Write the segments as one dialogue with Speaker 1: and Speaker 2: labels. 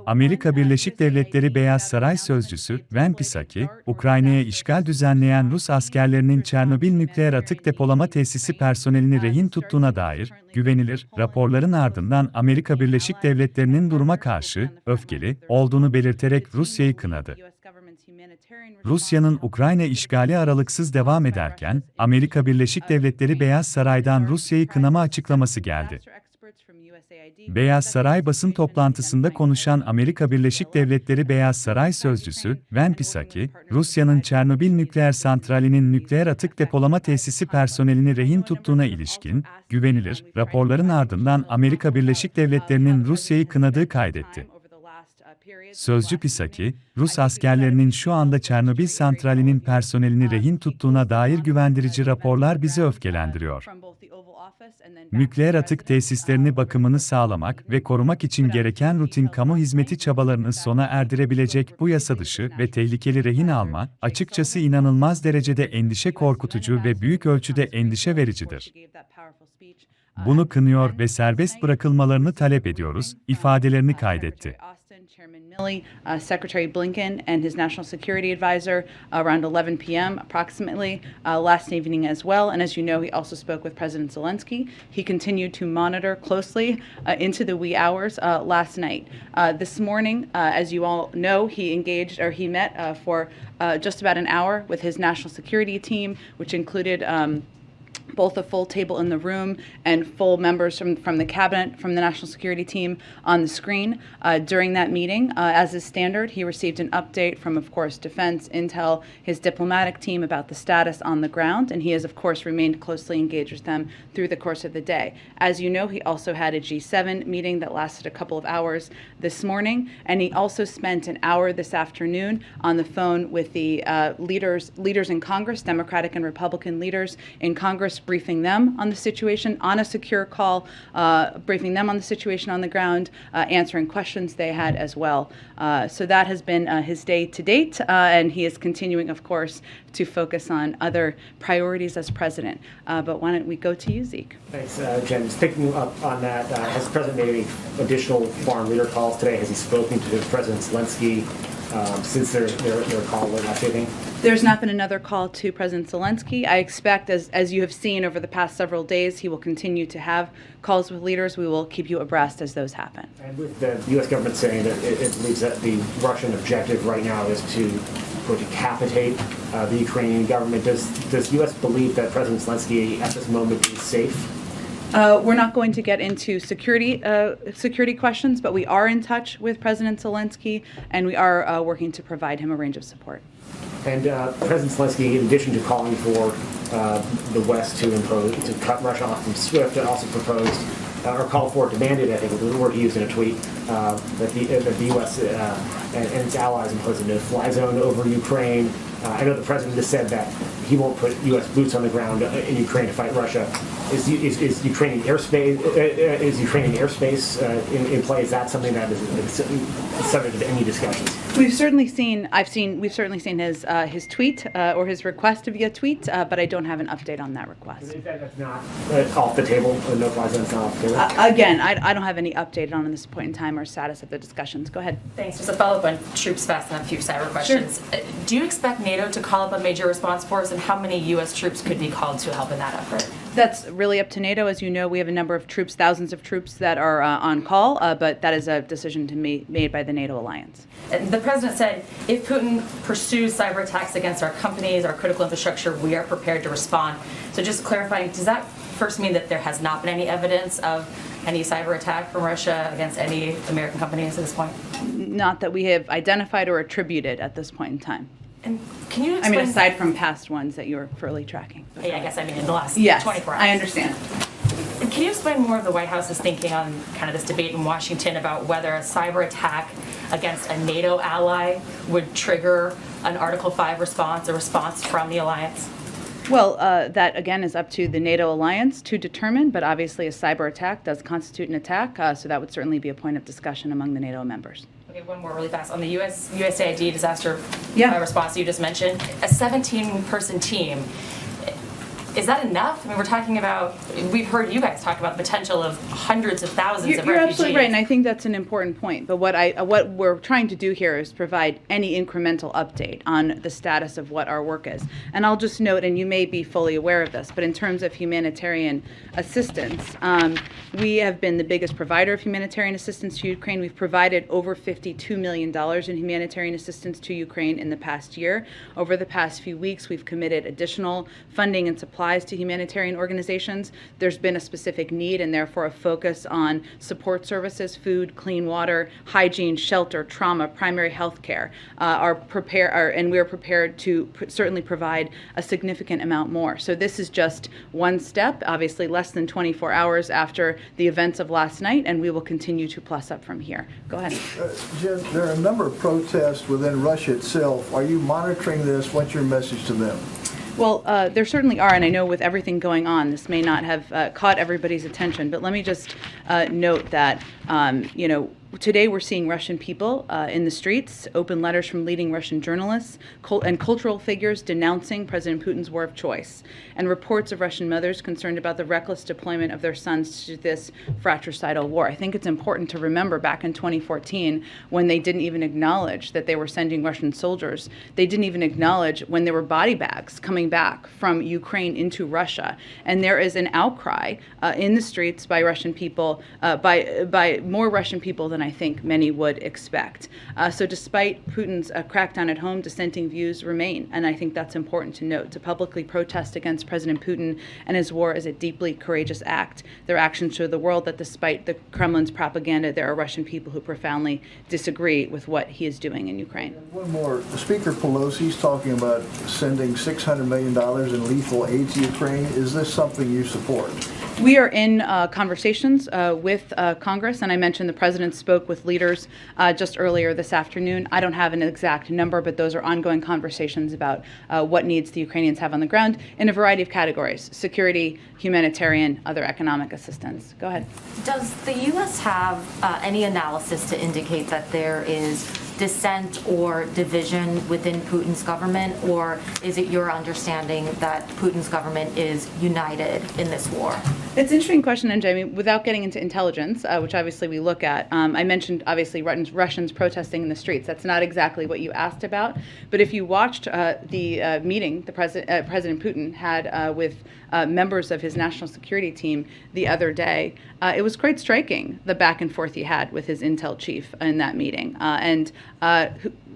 Speaker 1: Amerika Birleşik Devletleri Beyaz Saray Sözcüsü, Çernobil Psaki, Ukrayna'ya işgal düzenleyen Rus askerlerinin Çernobil Nükleer atık depolama tesisi personelini rehin tuttuğuna dair, güvenilir, raporların ardından Amerika Birleşik Devletleri'nin duruma karşı, öfkeli, olduğunu belirterek Rusya'yı kınadı. Rusya'nın Ukrayna işgali aralıksız devam ederken, Amerika Birleşik Devletleri Beyaz Saray'dan Rusya'yı kınama açıklaması geldi. Beyaz Saray basın toplantısında konuşan Amerika Birleşik Devletleri Beyaz Saray Sözcüsü, Çernobil Psaki, Rusya'nın Çernobil Nükleer Santrali'nin nükleer atık depolama tesisi personelini rehin tuttuğuna ilişkin, güvenilir, raporların ardından Amerika Birleşik Devletleri'nin Rusya'yı kınadığı kaydetti. Sözcü Psaki, Rus askerlerinin şu anda Çernobil santralinin personelini rehin tuttuğuna dair güvendirici raporlar bizi öfkelendiriyor. Nükleer atık tesislerini bakımını sağlamak ve korumak için gereken rutin kamu hizmeti çabalarını sona erdirebilecek bu yasadışı ve tehlikeli rehin alma, açıkçası inanılmaz derecede endişe korkutucu ve büyük ölçüde endişe vericidir. Bunu kınıyor ve serbest bırakılmalarını talep ediyoruz, ifadelerini kaydetti.
Speaker 2: Secretary Blinken and his national security advisor around 11 p.m. approximately last evening as well. And as you know, he also spoke with President Zelensky. He continued to monitor closely into the wee hours last night. This morning, as you all know, he met for just about an hour with his national security team, which included both a full table in the room and full members from the cabinet, from the national security team on the screen. During that meeting, as is standard, he received an update from, of course, Defense, Intel, his diplomatic team about the status on the ground, and he has, of course, remained closely engaged with them through the course of the day. As you know, he also had a G7 meeting that lasted a couple of hours this morning, and he also spent an hour this afternoon on the phone with the leaders in Congress, Democratic and Republican leaders in Congress, briefing them on the situation on a secure call, briefing them on the situation on the ground, answering questions they had as well. So that has been his day to date, and he is continuing, of course, to focus on other priorities as president. But why don't we go to you, Zeke?
Speaker 3: Thanks, Jen. Just picking up on that, has the president made any additional foreign leader calls today? Has he spoken to President Zelensky since their call last evening?
Speaker 2: There's not been another call to President Zelensky. I expect, as you have seen over the past several days, he will continue to have calls with leaders. We will keep you abreast as those happen.
Speaker 3: And with the U.S. government saying that it believes that the Russian objective right now is to decapitate the Ukrainian government, does U.S. believe that President Zelensky at this moment is safe?
Speaker 2: We're not going to get into security questions, but we are in touch with President Zelensky, and we are working to provide him a range of support.
Speaker 3: And President Zelensky, in addition to calling for the West to cut Russia off from SWIFT, also proposed or called for, demanded, I think was the word he used in a tweet, that the U.S. And its allies impose a no-fly zone over Ukraine. I know the president has said that he won't put U.S. boots on the ground in Ukraine to fight Russia. Is Ukrainian airspace in play? Is that something that is subject to any discussions?
Speaker 2: We've certainly seen his tweet or his request via tweet, but I don't have an update on that request.
Speaker 3: That's not off the table. The no-fly zone's not off the table.
Speaker 2: Again, I don't have any update on this point in time or status of the discussions. Go ahead.
Speaker 4: Thanks. Just a follow-up on Troops Fest and a few cyber questions. Sure. Do you expect NATO to call up a major response force, and how many U.S. troops could be called to help in that effort?
Speaker 2: That's really up to NATO. As you know, we have a number of troops, thousands of troops that are on call, but that is a decision to be made by the NATO alliance.
Speaker 4: And the president said, if Putin pursues cyber attacks against our companies, our critical infrastructure, we are prepared to respond. So just clarifying, does that first mean that there has not been any evidence of any cyber attack from Russia against any American companies at this point?
Speaker 2: Not that we have identified or attributed at this point in time.
Speaker 4: And can you explain?
Speaker 2: I mean, aside from past ones that you're fully tracking.
Speaker 4: Yeah, I guess I mean in the last 24 hours.
Speaker 2: I understand.
Speaker 4: And can you explain more of the White House's thinking on kind of this debate in Washington about whether a cyber attack against a NATO ally would trigger an Article 5 response, a response from the alliance?
Speaker 2: Well, that again is up to the NATO alliance to determine, but obviously a cyber attack does constitute an attack, so that would certainly be a point of discussion among the NATO members.
Speaker 4: Okay, one more really fast. On the USAID disaster response you just mentioned, a 17-person team, Is that enough? I mean, we're talking about, we've heard you guys talk about the potential of hundreds of thousands of
Speaker 2: You're
Speaker 4: refugees.
Speaker 2: absolutely right, and I think that's an important point. But what we're trying to do here is provide any incremental update on the status of what our work is. And I'll just note, and you may be fully aware of this, but in terms of humanitarian assistance, we have been the biggest provider of humanitarian assistance to Ukraine. We've provided over $52 million in humanitarian assistance to Ukraine in the past year. Over the past few weeks, we've committed additional funding and supplies to humanitarian organizations. There's been a specific need and therefore a focus on support services, food, clean water, hygiene, shelter, trauma, primary health care, and we are prepared to certainly provide a significant amount more. So this is just one step, obviously less than 24 hours after the events of last night, and we will continue to plus up from here. Go ahead.
Speaker 5: Jen, there are a number of protests within Russia itself. Are you monitoring this? What's your message to them?
Speaker 2: Well, there certainly are, and I know with everything going on, this may not have caught everybody's attention, but let me just note that, today we're seeing Russian people in the streets, open letters from leading Russian journalists and cultural figures denouncing President Putin's war of choice, and reports of Russian mothers concerned about the reckless deployment of their sons to this fratricidal war. I think it's important to remember back in 2014 when they didn't even acknowledge that they were sending Russian soldiers. They didn't even acknowledge when there were body bags coming back from Ukraine into Russia. And there is an outcry in the streets by Russian people, by more Russian people than I think many would expect. So despite Putin's crackdown at home, dissenting views remain. And I think that's important to note. To publicly protest against President Putin and his war is a deeply courageous act. Their actions show the world that despite the Kremlin's propaganda, there are Russian people who profoundly disagree with what he is doing in Ukraine.
Speaker 5: One more. Speaker Pelosi's talking about sending $600 million in lethal aid to Ukraine. Is this something you support?
Speaker 2: We are in conversations with Congress, and I mentioned the president spoke with leaders just earlier this afternoon. I don't have an exact number, but those are ongoing conversations about what needs the Ukrainians have on the ground in a variety of categories: security, humanitarian, other economic assistance. Go ahead.
Speaker 6: Does the U.S. have any analysis to indicate that there is dissent or division within Putin's government, or is it your understanding that Putin's government is united in this war?
Speaker 2: It's an interesting question, and Jamie, without getting into intelligence, which obviously we look at, I mentioned obviously Russians protesting in the streets. That's not exactly what you asked about, but if you watched the meeting President Putin had with members of his national security team the other day, it was quite striking, the back and forth he had with his intel chief in that meeting.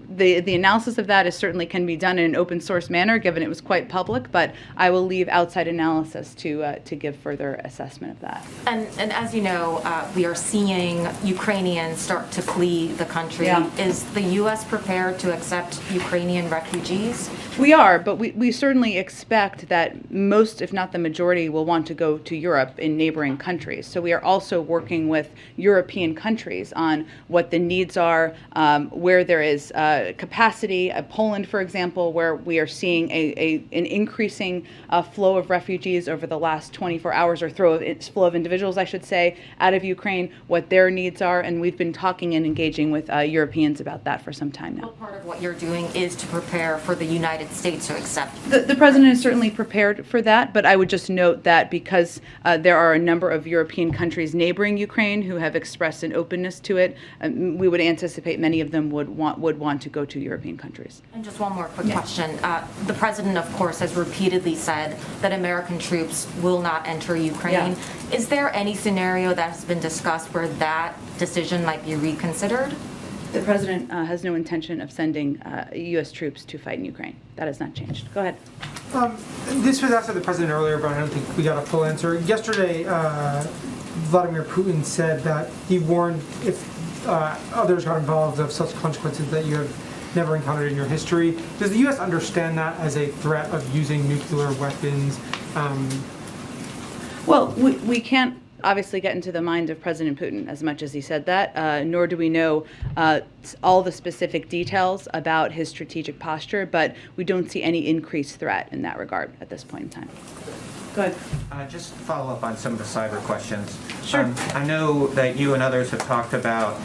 Speaker 2: The analysis of that certainly can be done in an open source manner, given it was quite public, but I will leave outside analysis to give further assessment of that.
Speaker 6: And as you know, we are seeing Ukrainians start to flee the country.
Speaker 2: Yeah.
Speaker 6: Is the U.S. prepared to accept Ukrainian refugees?
Speaker 2: We are, but we certainly expect that most, if not the majority, will want to go to Europe in neighboring countries. So we are also working with European countries on what the needs are, where there is capacity. Poland, for example, where we are seeing an increasing flow of refugees over the last 24 hours, or flow of individuals, I should say, out of Ukraine, what their needs are, and we've been talking and engaging with Europeans about that for some time now.
Speaker 6: Well, part of what you're doing is to prepare for the United States to accept.
Speaker 2: The president is certainly prepared for that, but I would just note that because there are a number of European countries neighboring Ukraine who have expressed an openness to it, we would anticipate many of them would want to go to European countries.
Speaker 6: And just one more quick question. The president, of course, has repeatedly said that American troops will not enter Ukraine.
Speaker 2: Yeah.
Speaker 6: Is there any scenario that has been discussed where that decision might be reconsidered?
Speaker 2: The president has no intention of sending U.S. troops to fight in Ukraine. That has not changed. Go ahead.
Speaker 7: This was asked of the president earlier, but I don't think we got a full answer. Yesterday, Vladimir Putin said that he warned if others got involved of such consequences that you have never encountered in your history. Does the U.S. understand that as a threat of using nuclear weapons?
Speaker 2: Well, we can't obviously get into the mind of President Putin as much as he said that, nor do we know all the specific details about his strategic posture, but we don't see any increased threat in that regard at this point in time. Go ahead.
Speaker 8: Just to follow up on some of the cyber questions.
Speaker 2: Sure.
Speaker 8: I know that you and others have talked about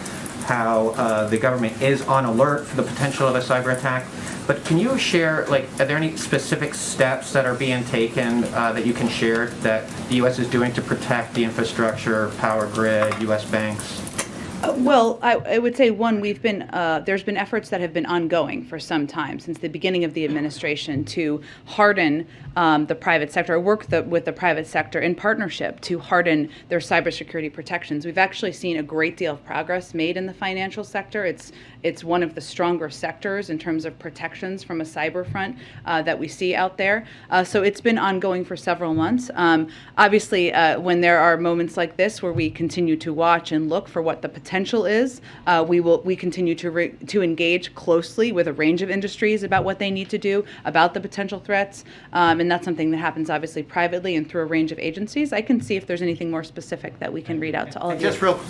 Speaker 8: how the government is on alert for the potential of a cyber attack, But can you share, like, are there any specific steps that are being taken that you can share that the U.S. is doing to protect the infrastructure, power grid, U.S. banks?
Speaker 2: Well, I would say, one, there's been efforts that have been ongoing for some time, since the beginning of the administration, to harden the private sector, or work with the private sector in partnership to harden their cybersecurity protections. We've actually seen a great deal of progress made in the financial sector. It's one of the stronger sectors in terms of protections from a cyber front that we see out there. So it's been ongoing for several months. Obviously, when there are moments like this where we continue to watch and look for what the potential is, we continue to engage closely with a range of industries about what they need to do, about the potential threats, and that's something that happens obviously privately and through a range of agencies. I can see if there's anything more specific that we can read out to all of you.
Speaker 8: Just real